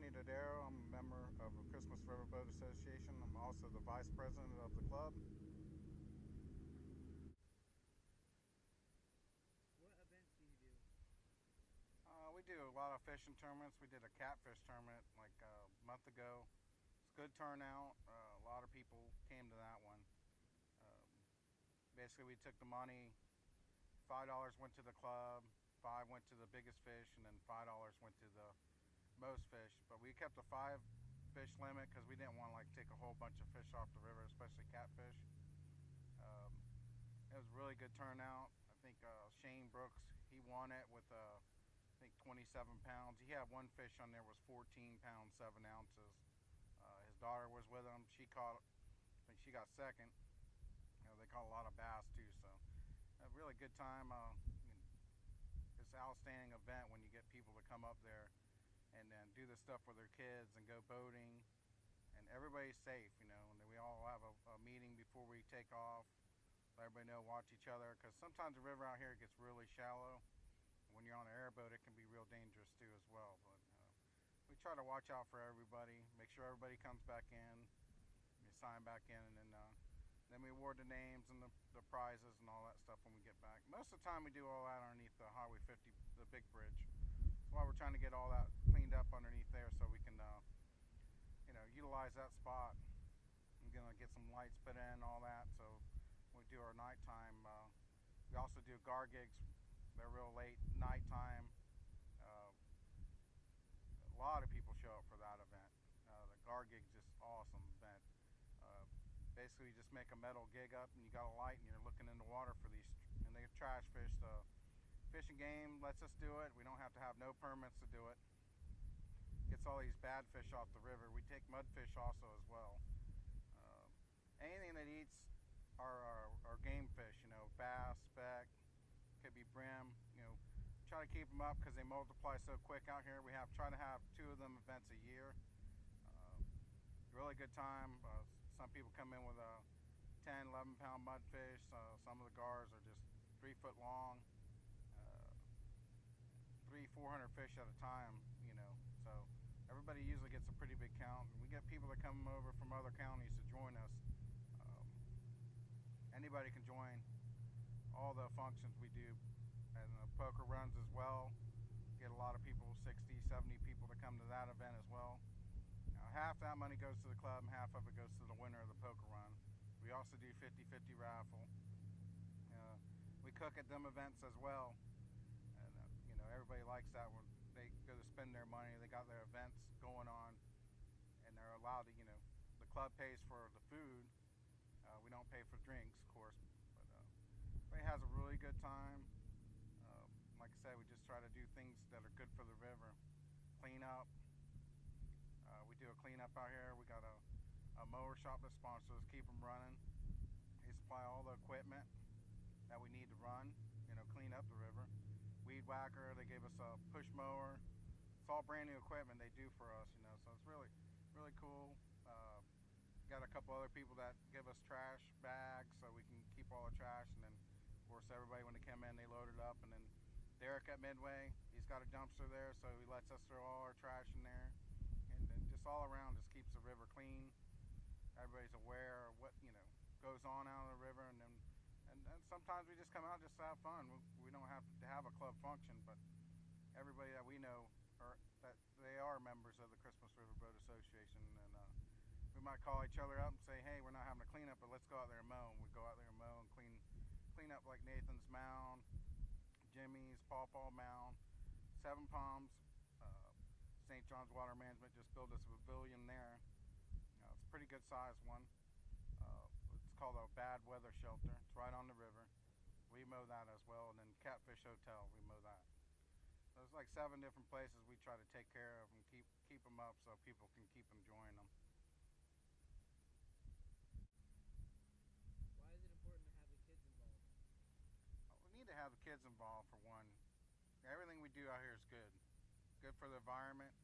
Tony Dodaro. I'm a member of the Christmas Riverboat Association. I'm also the vice president of the club. What events do you do? We do a lot of fishing tournaments. We did a catfish tournament like a month ago. It's a good turnout. A lot of people came to that one. Basically, we took the money. $5 went to the club, five went to the biggest fish, and then $5 went to the most fish. But we kept a five fish limit because we didn't want to like take a whole bunch of fish off the river, especially catfish. Um, it was a really good turnout. I think Shane Brooks he won it with I think 27 pounds. He had one fish on there was 14 pounds 7 ounces. His daughter was with him. She caught. I think she got second. They caught a lot of bass too. So a really good time. It's an outstanding event when you get people to come up there and then do this stuff with their kids and go boating, and everybody's safe, and then we all have a meeting before we take off. Let everybody know, watch each other, because sometimes the river out here gets really shallow. When you're on an airboat, it can be real dangerous too as well. But we try to watch out for everybody, make sure everybody comes back in, you sign back in, and then we award the names and the prizes and all that stuff when we get back. Most of the time, we do all that underneath the Highway 50, the big bridge. That's why we're trying to get all that cleaned up underneath there so we can, utilize that spot. I'm gonna get some lights put in, all that. So when we do our nighttime, we also do gar gigs. They're real late nighttime. Uh, a lot of people show up for that event. The gar gig's just awesome event. Uh, Basically, you just make a metal gig up and you got a light and you're looking in the water for these, and they trash fish. The fishing game lets us do it. We don't have to have no permits to do it. Gets all these bad fish off the river. We take mudfish also as well. Uh, Anything that eats our game fish, bass, speck, could be brim, try to keep them up because they multiply so quick out here. We have try to have two of them events a year. Uh, Really good time. Some people come in with a 10, 11 pound mudfish. Some of the gars are just 3 foot long, uh, 400 fish at a time, So everybody usually gets a pretty big count. We get people that come over from other counties to join us. Um, Anybody can join all the functions we do, and the poker runs as well. Get a lot of people, 60, 70 people to come to that event as well. Now, half that money goes to the club and half of it goes to the winner of the poker run. We also do 50-50 raffle. Uh, we cook at them events as well, and everybody likes that when they go to spend their money. They got their events going on, and they're allowed to. The club pays for the food. We don't pay for drinks, of course, but everybody has a really good time. Uh, like I said, we just try to do things that are good for the river. Clean up. We do a cleanup out here. We got a mower shop that sponsors us, keep them running. They supply all the equipment that we need to run, clean up the river. Weed whacker, they gave us a push mower. It's all brand new equipment they do for us, so it's really, really cool. Got a couple other people that give us trash bags so we can keep all the trash, and then of course everybody when they come in they load it up, and then Derek at Midway, he's got a dumpster there, so he lets us throw all our trash in there, and then just all around just keeps the river clean. Everybody's aware of what goes on out of the river, and sometimes we just come out just to have fun. We don't have to have a club function, but everybody that we know are that they are members of the Christmas Riverboat Association, and we might call each other up and say, hey, we're not having a cleanup, but let's go out there and mow. And we go out there and mow and clean up like Nathan's Mound, Jimmy's, Paw Paw Mound, Seven Palms. Uh, St. John's Water Management just built us a pavilion there. It's a pretty good sized one. It's called a bad weather shelter. It's right on the river. We mow that as well, and then Catfish Hotel, we mow that. So there's like 7 different places we try to take care of and keep them up so people can keep enjoying them. Why is it important to have the kids involved? We need to have the kids involved for one. Everything we do out here is good. Good for the environment.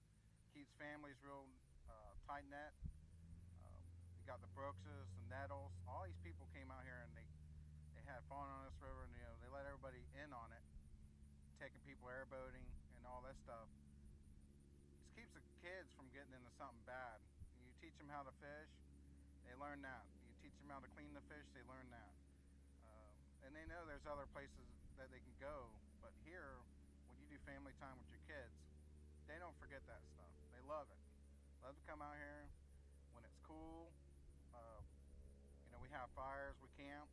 Keeps families real tight knit. You got the Brookses, the Nettles. All these people came out here and they had fun on this river, and they let everybody in on it, taking people airboating and all that stuff. Just keeps the kids from getting them how to fish, they learn that. You teach them how to clean the fish, they learn that. And they know there's other places that they can go, but here, when you do family time with your kids, they don't forget that stuff. They love it. Love to come out here when it's cool. Uh, we have fires, we camp.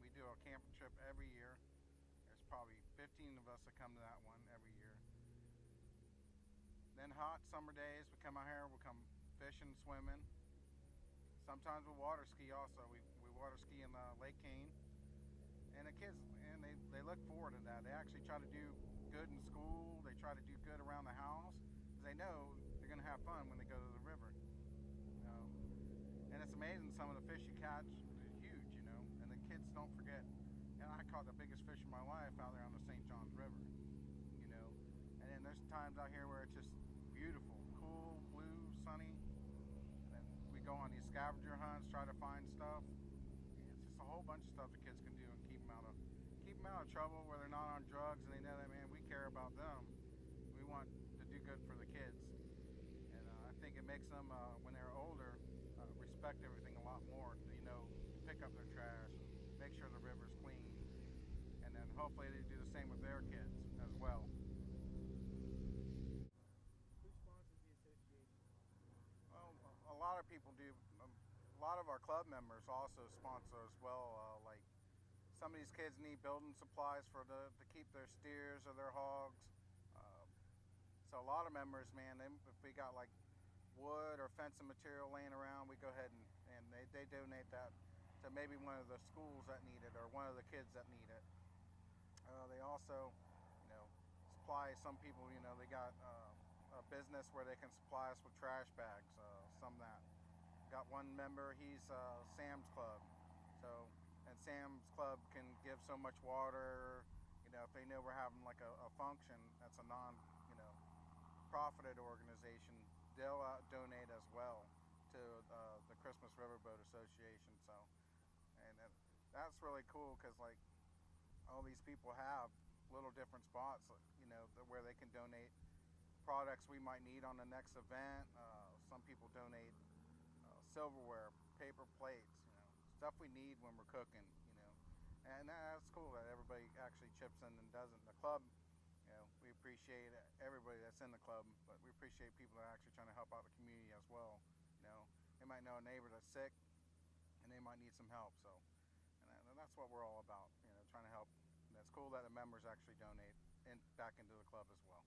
We do a camping trip every year. There's probably 15 of us that come to that one every year. Then hot summer days, we come out here, we come fishing, swimming. Sometimes we water ski also. We water ski in Lake Kane. And the kids, and they look forward to that. They actually try to do good in school. They try to do good around the house because they know they're going to have fun when they go to the river. And it's amazing, some of the fish you catch are huge, and the kids don't forget. And I caught the biggest fish of my life out there on the St. Johns River, And then there's times out here where it's just beautiful, cool, blue, sunny. And we go on these scavenger hunts, try to find stuff. It's just a whole bunch of stuff the kids can do and keep them out of trouble where they're not on drugs, and they know that, man, we care about them. We want to do good for the kids. And I think it makes them, when they're older, respect everything a lot more. Pick up their trash, make sure the river's clean, and then hopefully they do the same with their kids as well. Who sponsors the association? Well, a lot of people do. A lot of our club members also sponsor as well. Like some of these kids need building supplies to keep their steers or their hogs. So a lot of members, man, if we got like wood or fencing material laying around, we go ahead and they donate that to maybe one of the schools that need it or one of the kids that need it. They also, supply some people. They got a business where they can supply us with trash bags. Some that got one member. He's Sam's Club. So, and Sam's Club can give so much water. If they know we're having like a function that's a non-profited organization, they'll donate as well to the Christmas Riverboat Association. So, and that's really cool because like all these people have little different spots, where they can donate products we might need on the next event. Some people donate silverware, paper plates, stuff we need when we're cooking, and that's cool that everybody actually chips in and does it. The club, we appreciate everybody that's in the club, but we appreciate people that are actually trying to help out the community as well. They might know a neighbor that's sick and they might need some help. So, and that's what we're all about, trying to help. And it's cool that the members actually donate back into the club as well.